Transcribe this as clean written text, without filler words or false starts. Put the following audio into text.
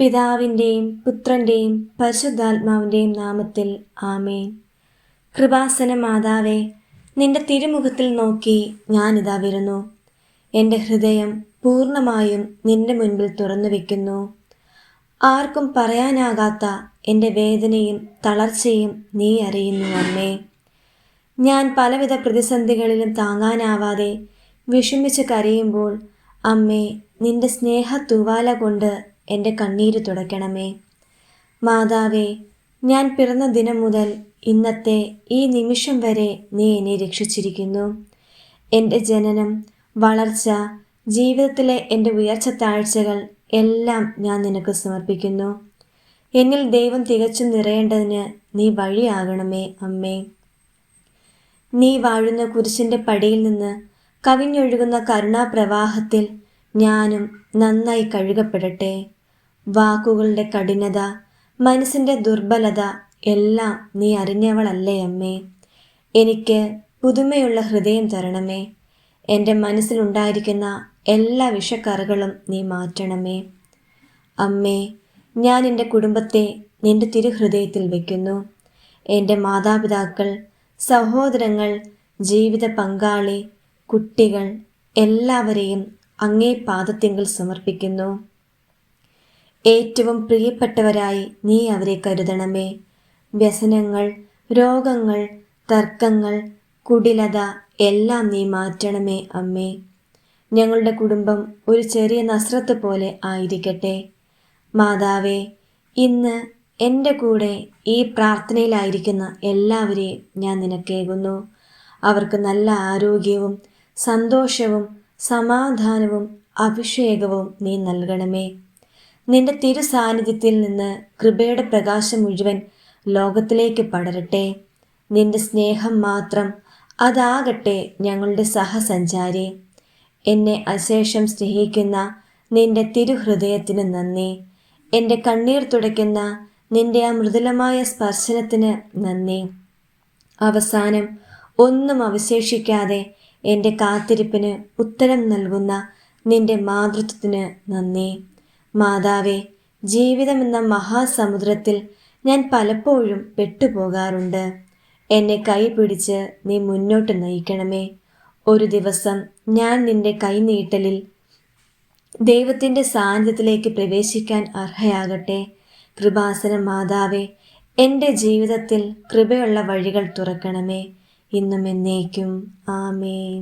പിതാവിൻ്റെയും പുത്രൻ്റെയും പരിശുദ്ധാത്മാവിൻ്റെയും നാമത്തിൽ ആമേൻ. കൃപാസന മാതാവേ, നിന്റെ തിരുമുഖത്തിൽ നോക്കി ഞാനിതാ വരുന്നു. എൻ്റെ ഹൃദയം പൂർണ്ണമായും നിന്റെ മുൻപിൽ തുറന്നു വയ്ക്കുന്നു. ആർക്കും പറയാനാകാത്ത എൻ്റെ വേദനയും തളർച്ചയും നീ അറിയുന്നു അമ്മേ. ഞാൻ പലവിധ പ്രതിസന്ധികളിലും താങ്ങാനാവാതെ വിഷമിച്ച് കരയുമ്പോൾ അമ്മേ, നിന്റെ സ്നേഹത്തൂവാല കൊണ്ട് എൻ്റെ കണ്ണീര് തുടയ്ക്കണമേ. മാതാവേ, ഞാൻ പിറന്ന ദിനം മുതൽ ഇന്നത്തെ ഈ നിമിഷം വരെ നീ എന്നെ രക്ഷിച്ചിരിക്കുന്നു. എൻ്റെ ജനനം, വളർച്ച, ജീവിതത്തിലെ എൻ്റെ ഉയർച്ച താഴ്ചകൾ എല്ലാം ഞാൻ നിനക്ക് സമർപ്പിക്കുന്നു. എന്നിൽ ദൈവം തികച്ചും നിറയേണ്ടതിന് നീ വഴിയാകണമേ അമ്മേ. നീ വാഴുന്ന കുരിശിൻ്റെ പടിയിൽ നിന്ന് കവിഞ്ഞൊഴുകുന്ന കരുണാപ്രവാഹത്തിൽ ഞാനും നന്നായി കഴുകപ്പെടട്ടെ. വാക്കുകളുടെ കഠിനത, മനസ്സിൻ്റെ ദുർബലത എല്ലാം നീ അറിഞ്ഞവളല്ലേ അമ്മേ. എനിക്ക് പുതുമയുള്ള ഹൃദയം തരണമേ. എൻ്റെ മനസ്സിലുണ്ടായിരിക്കുന്ന എല്ലാ വിഷക്കറകളും നീ മാറ്റണമേ. അമ്മേ, ഞാൻ എൻ്റെ കുടുംബത്തെ നിൻ്റെ തിരുഹൃദയത്തിൽ വയ്ക്കുന്നു. എൻ്റെ മാതാപിതാക്കൾ, സഹോദരങ്ങൾ, ജീവിത പങ്കാളി, കുട്ടികൾ എല്ലാവരെയും അങ്ങേ പാദത്തിങ്കൽ സമർപ്പിക്കുന്നു. ഏറ്റവും പ്രിയപ്പെട്ടവരായി നീ അവരെ കരുതണമേ. വ്യസനങ്ങൾ, രോഗങ്ങൾ, തർക്കങ്ങൾ, കുടിലത എല്ലാം നീ മാറ്റണമേ അമ്മേ. ഞങ്ങളുടെ കുടുംബം ഒരു ചെറിയ നസ്രത്ത് പോലെ ആയിരിക്കട്ടെ. മാതാവേ, ഇന്ന് എൻ്റെ കൂടെ ഈ പ്രാർത്ഥനയിലായിരിക്കുന്ന എല്ലാവരെയും ഞാൻ നിനക്കേകുന്നു. അവർക്ക് നല്ല ആരോഗ്യവും സന്തോഷവും സമാധാനവും അഭിഷേകവും നീ നൽകണമേ. നിന്റെ തിരു സാന്നിധ്യത്തിൽ നിന്ന് കൃപയുടെ പ്രകാശം മുഴുവൻ ലോകത്തിലേക്ക് പടരട്ടെ. നിന്റെ സ്നേഹം മാത്രം അതാകട്ടെ ഞങ്ങളുടെ സഹസഞ്ചാരി. എന്നെ അശേഷം സ്നേഹിക്കുന്ന നിന്റെ തിരുഹൃദയത്തിന് നന്ദി. എൻ്റെ കണ്ണീർ തുടയ്ക്കുന്ന നിന്റെ ആ മൃദുലമായ സ്പർശനത്തിന് നന്ദി. അവസാനം ഒന്നും അവശേഷിക്കാതെ എൻ്റെ കാത്തിരിപ്പിന് ഉത്തരം നൽകുന്ന നിന്റെ മാതൃത്വത്തിന് നന്ദി. മാതാവേ, ജീവിതമെന്ന മഹാസമുദ്രത്തിൽ ഞാൻ പലപ്പോഴും പെട്ടുപോകാറുണ്ട്. എന്നെ കൈപിടിച്ച് നീ മുന്നോട്ട് നയിക്കണമേ. ഒരു ദിവസം ഞാൻ നിന്റെ കൈനീട്ടലിൽ ദൈവത്തിൻ്റെ സാന്നിധ്യത്തിലേക്ക് പ്രവേശിക്കാൻ അർഹയാകട്ടെ. കൃപാസന മാതാവേ, എൻ്റെ ജീവിതത്തിൽ കൃപയുള്ള വഴികൾ തുറക്കണമേ. ഇന്നും എന്നേക്കും ആമേൻ.